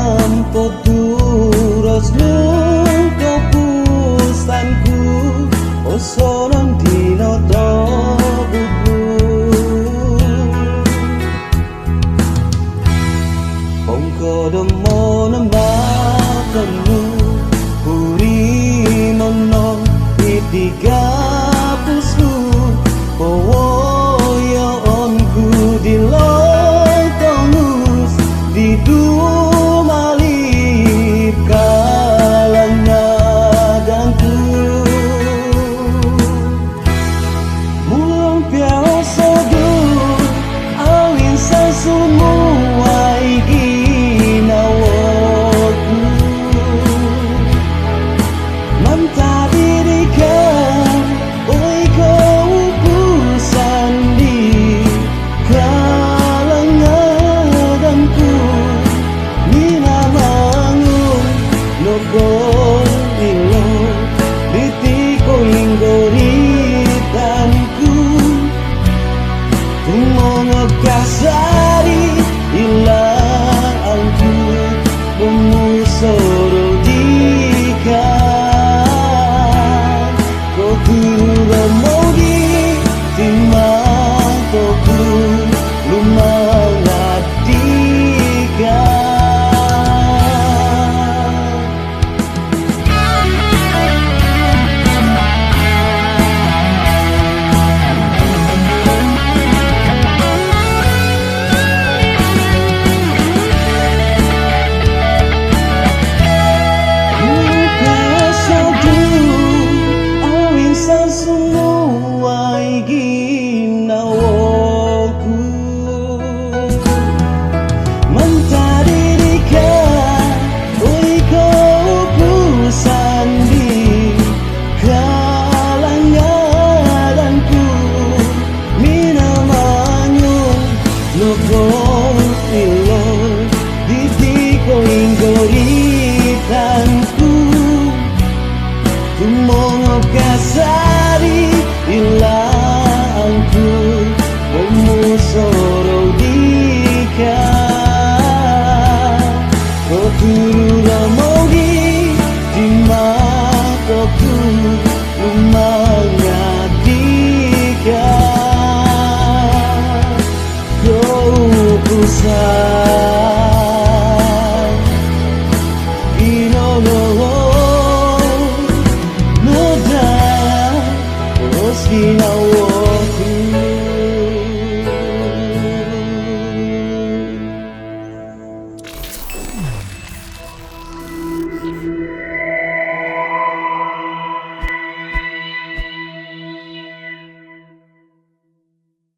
tanpa turusmu kepustanku osonon dino tobuku Pongko demo nembakemu Puri mono itiga pusku Powoyo onku di lotongus Di dumalip kalang nadanku Mulong piaso dur awin sasumu waigi nawoku Mantadirikan oi kau pusan di kalang nadanku Mina mangun nogol ilo ditiko inggoritanku Tumongo kasari ilaangku Memusoro dikan Kau turun mogi timang toku lumangat dikan Semua ingin nawaku Mentadirikan oi kau pusan di kalang ngadanku Mina manyun nogol ilo ditiko inggoritanku Tumongo kasari ilaangku Memusoro dikan Kau turun mogi di mataku lumangat dikan Kau pusat